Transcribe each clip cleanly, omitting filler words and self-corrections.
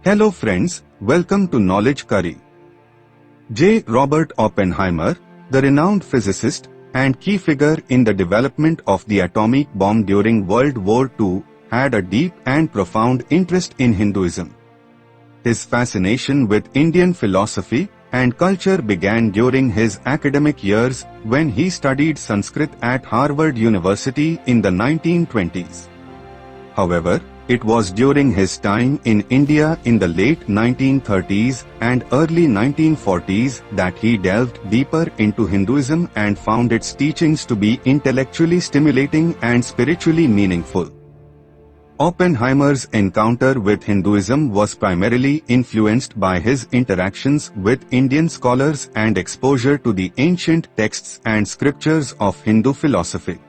Hello friends, welcome to Knowledge Curry. J. Robert Oppenheimer, the renowned physicist and key figure in the development of the atomic bomb during World War II, had a deep and profound interest in Hinduism. His fascination with Indian philosophy and culture began during his academic years when he studied Sanskrit at Harvard University in the 1920s. However, it was during his time in India in the late 1930s and early 1940s that he delved deeper into Hinduism and found its teachings to be intellectually stimulating and spiritually meaningful. Oppenheimer's encounter with Hinduism was primarily influenced by his interactions with Indian scholars and exposure to the ancient texts and scriptures of Hindu philosophy.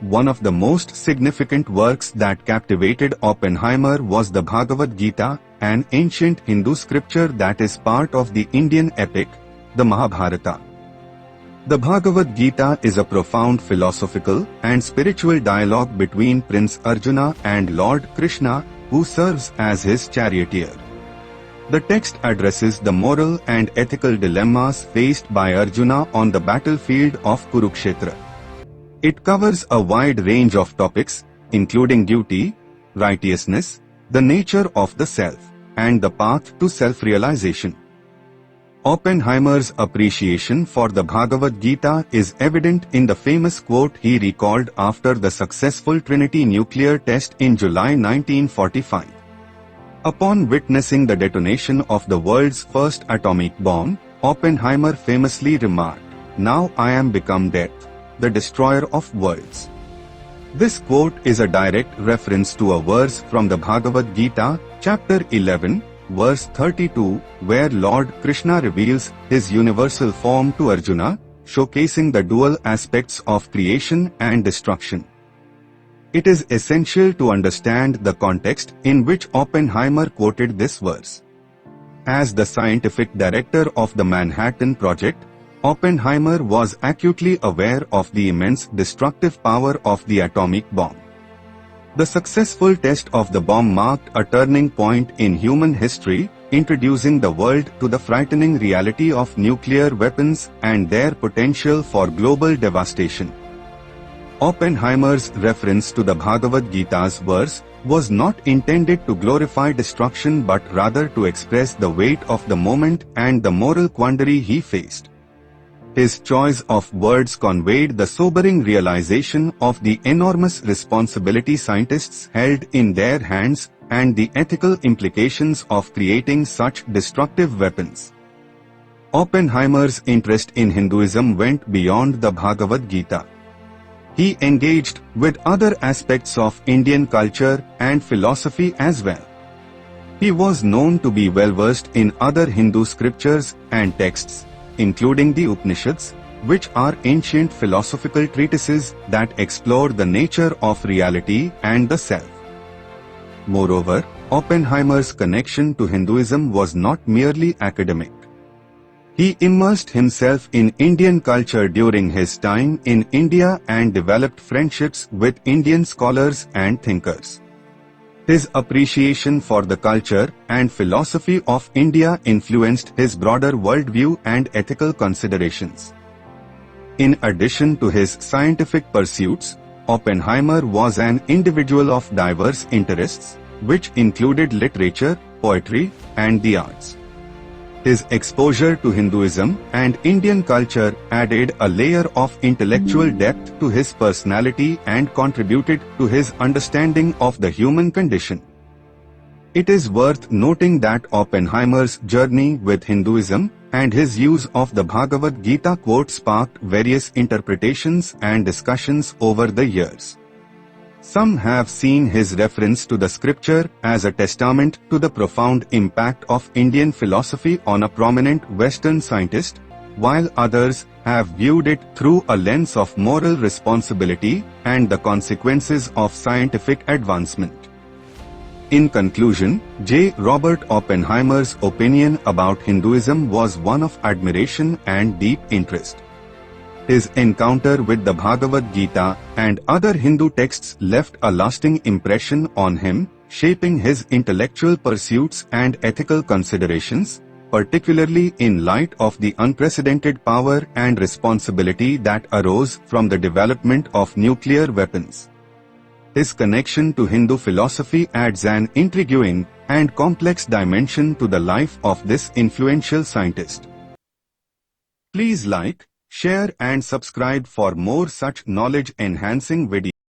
One of the most significant works that captivated Oppenheimer was the Bhagavad Gita, an ancient Hindu scripture that is part of the Indian epic, the Mahabharata. The Bhagavad Gita is a profound philosophical and spiritual dialogue between Prince Arjuna and Lord Krishna, who serves as his charioteer. The text addresses the moral and ethical dilemmas faced by Arjuna on the battlefield of Kurukshetra. It covers a wide range of topics, including duty, righteousness, the nature of the self, and the path to self-realization. Oppenheimer's appreciation for the Bhagavad Gita is evident in the famous quote he recalled after the successful Trinity nuclear test in July 1945. Upon witnessing the detonation of the world's first atomic bomb, Oppenheimer famously remarked, "Now I am become death, the destroyer of worlds." This quote is a direct reference to a verse from the Bhagavad Gita, chapter 11, verse 32, where Lord Krishna reveals his universal form to Arjuna, showcasing the dual aspects of creation and destruction. It is essential to understand the context in which Oppenheimer quoted this verse. As the scientific director of the Manhattan Project, Oppenheimer was acutely aware of the immense destructive power of the atomic bomb. The successful test of the bomb marked a turning point in human history, introducing the world to the frightening reality of nuclear weapons and their potential for global devastation. Oppenheimer's reference to the Bhagavad Gita's verse was not intended to glorify destruction but rather to express the weight of the moment and the moral quandary he faced. His choice of words conveyed the sobering realization of the enormous responsibility scientists held in their hands and the ethical implications of creating such destructive weapons. Oppenheimer's interest in Hinduism went beyond the Bhagavad Gita. He engaged with other aspects of Indian culture and philosophy as well. He was known to be well-versed in other Hindu scriptures and texts, including the Upanishads, which are ancient philosophical treatises that explore the nature of reality and the self. Moreover, Oppenheimer's connection to Hinduism was not merely academic. He immersed himself in Indian culture during his time in India and developed friendships with Indian scholars and thinkers. His appreciation for the culture and philosophy of India influenced his broader worldview and ethical considerations. In addition to his scientific pursuits, Oppenheimer was an individual of diverse interests, which included literature, poetry, and the arts. His exposure to Hinduism and Indian culture added a layer of intellectual depth to his personality and contributed to his understanding of the human condition. It is worth noting that Oppenheimer's journey with Hinduism and his use of the Bhagavad Gita quote sparked various interpretations and discussions over the years. Some have seen his reference to the scripture as a testament to the profound impact of Indian philosophy on a prominent Western scientist, while others have viewed it through a lens of moral responsibility and the consequences of scientific advancement. In conclusion, J. Robert Oppenheimer's opinion about Hinduism was one of admiration and deep interest. His encounter with the Bhagavad Gita and other Hindu texts left a lasting impression on him, shaping his intellectual pursuits and ethical considerations, particularly in light of the unprecedented power and responsibility that arose from the development of nuclear weapons. His connection to Hindu philosophy adds an intriguing and complex dimension to the life of this influential scientist. Please like, share and subscribe for more such knowledge-enhancing videos.